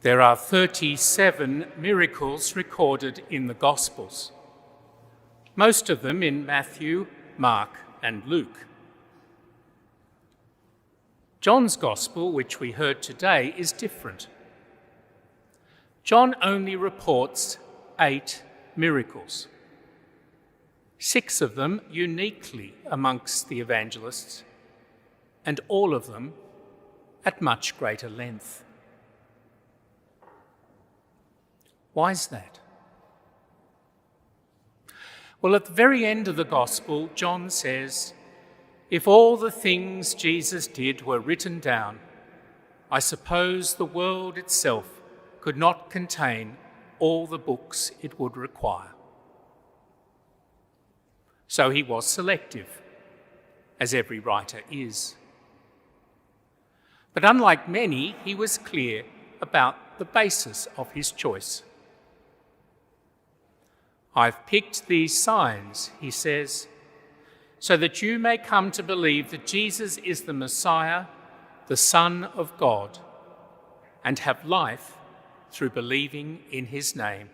There are 37 miracles recorded in the Gospels, most of them in Matthew, Mark, and Luke. John's Gospel, which we heard today, is different. John only reports 8 miracles, 6 of them uniquely amongst the evangelists, and all of them at much greater length. Why is that? Well, at the very end of the Gospel, John says, "If all the things Jesus did were written down, I suppose the world itself could not contain all the books it would require." So he was selective, as every writer is. But unlike many, he was clear about the basis of his choice. "I've picked these signs," he says, "so that you may come to believe that Jesus is the Messiah, the Son of God, and have life through believing in his name."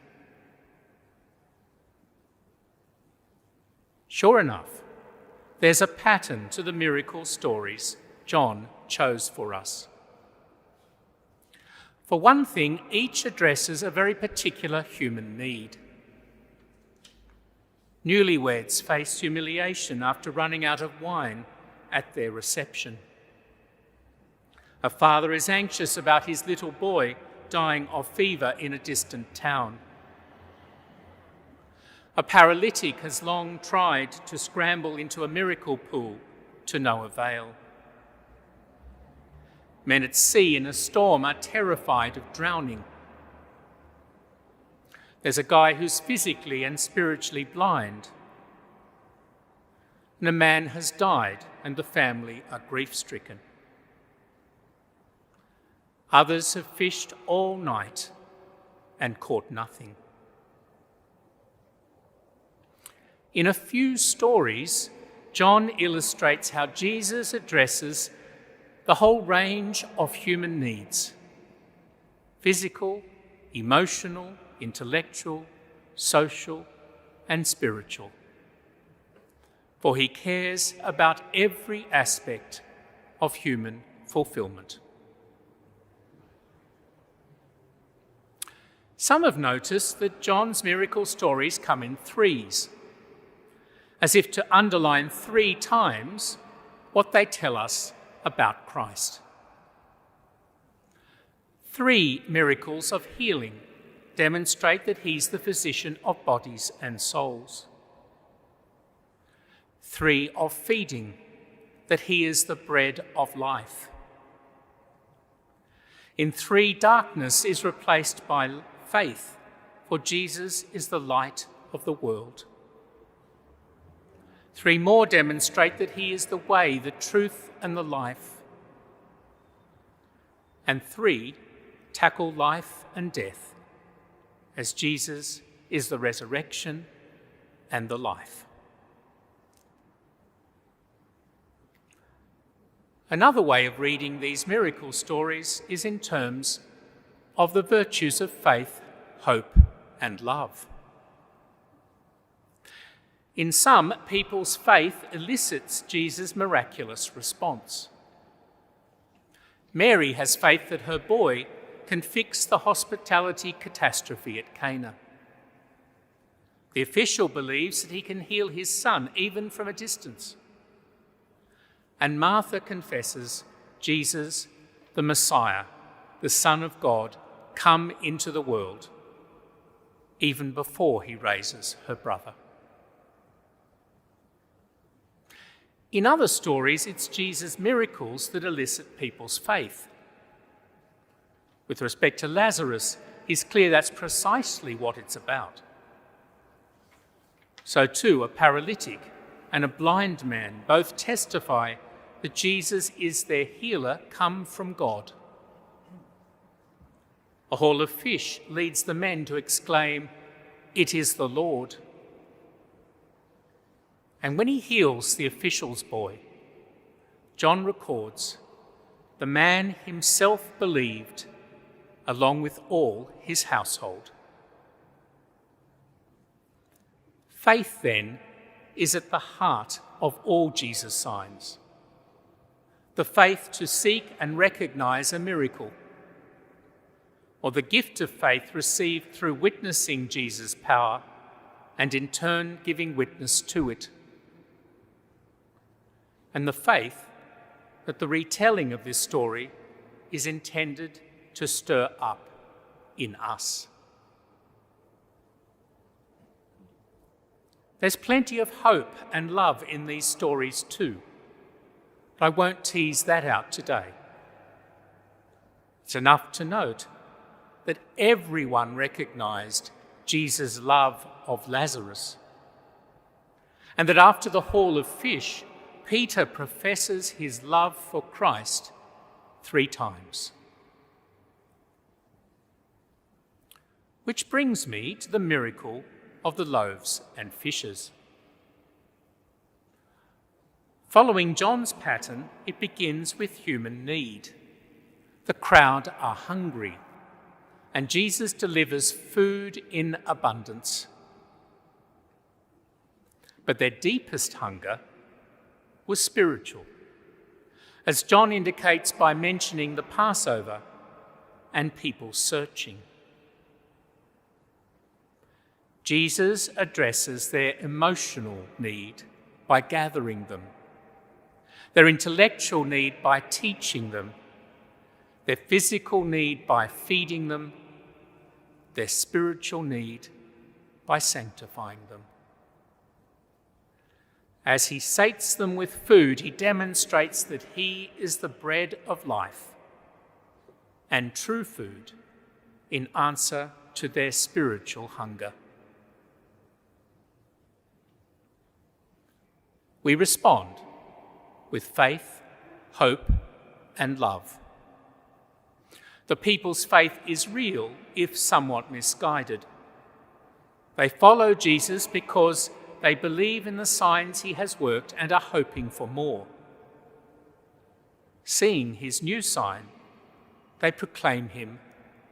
Sure enough, there's a pattern to the miracle stories John chose for us. For one thing, each addresses a very particular human need. Newlyweds face humiliation after running out of wine at their reception. A father is anxious about his little boy dying of fever in a distant town. A paralytic has long tried to scramble into a miracle pool to no avail. Men at sea in a storm are terrified of drowning. There's a guy who's physically and spiritually blind. And a man has died and the family are grief-stricken. Others have fished all night and caught nothing. In a few stories, John illustrates how Jesus addresses the whole range of human needs: physical, emotional, intellectual, social, and spiritual. For he cares about every aspect of human fulfillment. Some have noticed that John's miracle stories come in threes, as if to underline 3 times what they tell us about Christ. 3 miracles of healing demonstrate that he's the physician of bodies and souls. 3 of feeding, that he is the bread of life. In 3, darkness is replaced by faith, for Jesus is the light of the world. 3 more demonstrate that he is the way, the truth, and the life. And 3 tackle life and death, as Jesus is the resurrection and the life. Another way of reading these miracle stories is in terms of the virtues of faith, hope, and love. In some, people's faith elicits Jesus' miraculous response. Mary has faith that her boy can fix the hospitality catastrophe at Cana. The official believes that he can heal his son even from a distance. And Martha confesses Jesus, the Messiah, the Son of God, come into the world, even before he raises her brother. In other stories, it's Jesus' miracles that elicit people's faith. With respect to Lazarus, it's clear that's precisely what it's about. So too, a paralytic and a blind man both testify that Jesus is their healer come from God. A haul of fish leads the men to exclaim, "It is the Lord." And when he heals the official's boy, John records, "The man himself believed along with all his household. Faith, then, is at the heart of all Jesus' signs. The faith to seek and recognise a miracle, or the gift of faith received through witnessing Jesus' power and in turn giving witness to it. And the faith that the retelling of this story is intended to stir up in us. There's plenty of hope and love in these stories too, but I won't tease that out today. It's enough to note that everyone recognised Jesus' love of Lazarus, and that after the haul of fish, Peter professes his love for Christ 3 times. Which brings me to the miracle of the loaves and fishes. Following John's pattern, it begins with human need. The crowd are hungry, and Jesus delivers food in abundance. But their deepest hunger was spiritual, as John indicates by mentioning the Passover and people searching. Jesus addresses their emotional need by gathering them, their intellectual need by teaching them, their physical need by feeding them, their spiritual need by sanctifying them. As he sates them with food, he demonstrates that he is the bread of life and true food in answer to their spiritual hunger. We respond with faith, hope, and love. The people's faith is real, if somewhat misguided. They follow Jesus because they believe in the signs he has worked and are hoping for more. Seeing his new sign, they proclaim him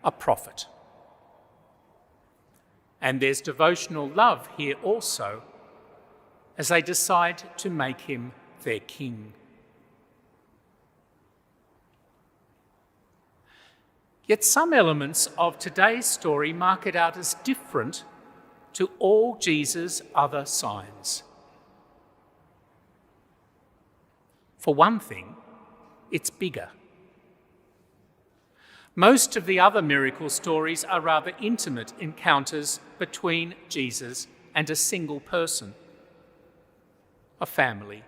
a prophet. And there's devotional love here also, as they decide to make him their king. Yet some elements of today's story mark it out as different to all Jesus' other signs. For one thing, it's bigger. Most of the other miracle stories are rather intimate encounters between Jesus and a single person, a family,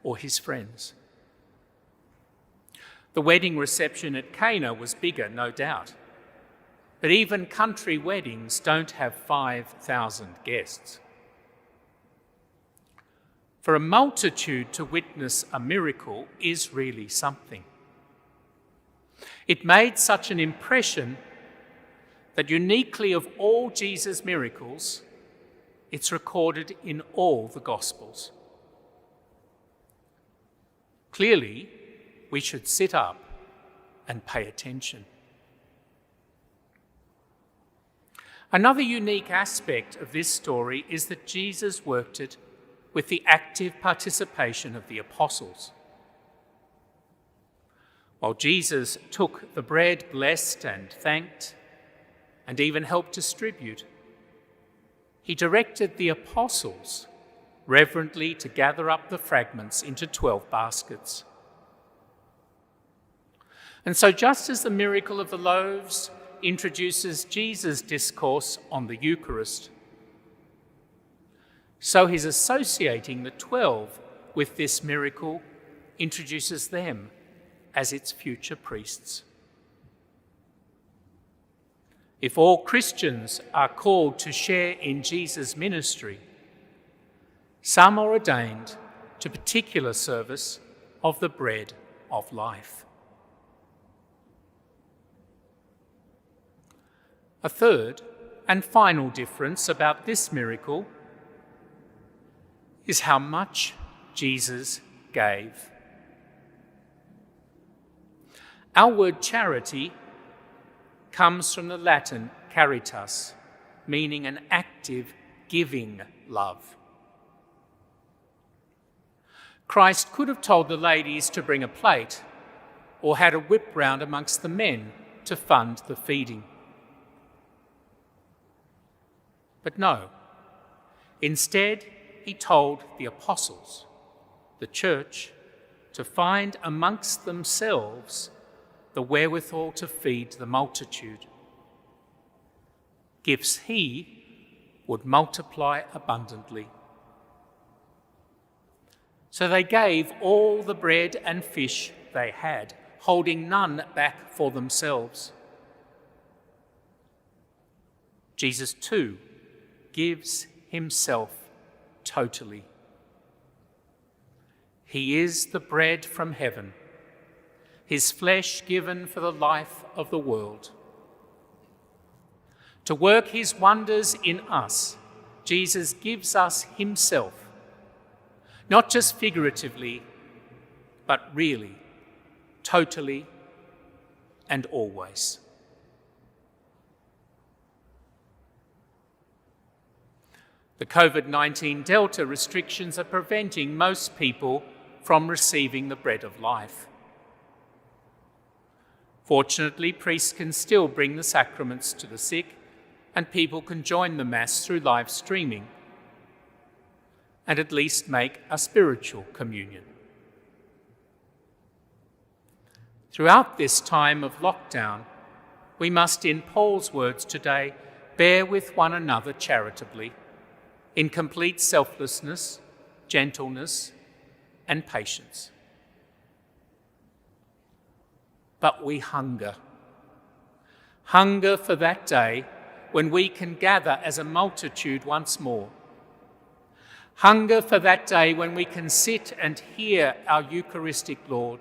or his friends. The wedding reception at Cana was bigger, no doubt, but even country weddings don't have 5,000 guests. For a multitude to witness a miracle is really something. It made such an impression that uniquely of all Jesus' miracles, it's recorded in all the Gospels. Clearly, we should sit up and pay attention. Another unique aspect of this story is that Jesus worked it with the active participation of the apostles. While Jesus took the bread, blessed and thanked, and even helped distribute, he directed the apostles reverently to gather up the fragments into 12 baskets. And so just as the miracle of the loaves introduces Jesus' discourse on the Eucharist, so his associating the 12 with this miracle introduces them as its future priests. If all Christians are called to share in Jesus' ministry, some are ordained to particular service of the bread of life. A third and final difference about this miracle is how much Jesus gave. Our word charity comes from the Latin caritas, meaning an active, giving love. Christ could have told the ladies to bring a plate or had a whip round amongst the men to fund the feeding. But no. Instead, he told the apostles, the church, to find amongst themselves the wherewithal to feed the multitude. Gifts he would multiply abundantly. So they gave all the bread and fish they had, holding none back for themselves. Jesus too gives himself totally. He is the bread from heaven, his flesh given for the life of the world. To work his wonders in us, Jesus gives us himself, not just figuratively, but really, totally, and always. The COVID-19 Delta restrictions are preventing most people from receiving the bread of life. Fortunately, priests can still bring the sacraments to the sick, and people can join the Mass through live streaming, and at least make a spiritual communion. Throughout this time of lockdown, we must, in Paul's words today, bear with one another charitably, in complete selflessness, gentleness, and patience. But we hunger for that day when we can gather as a multitude once more. Hunger for that day when we can sit and hear our Eucharistic Lord.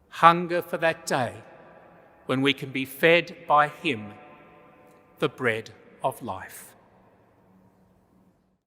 Hunger for that day when we can be fed by him, the bread of life.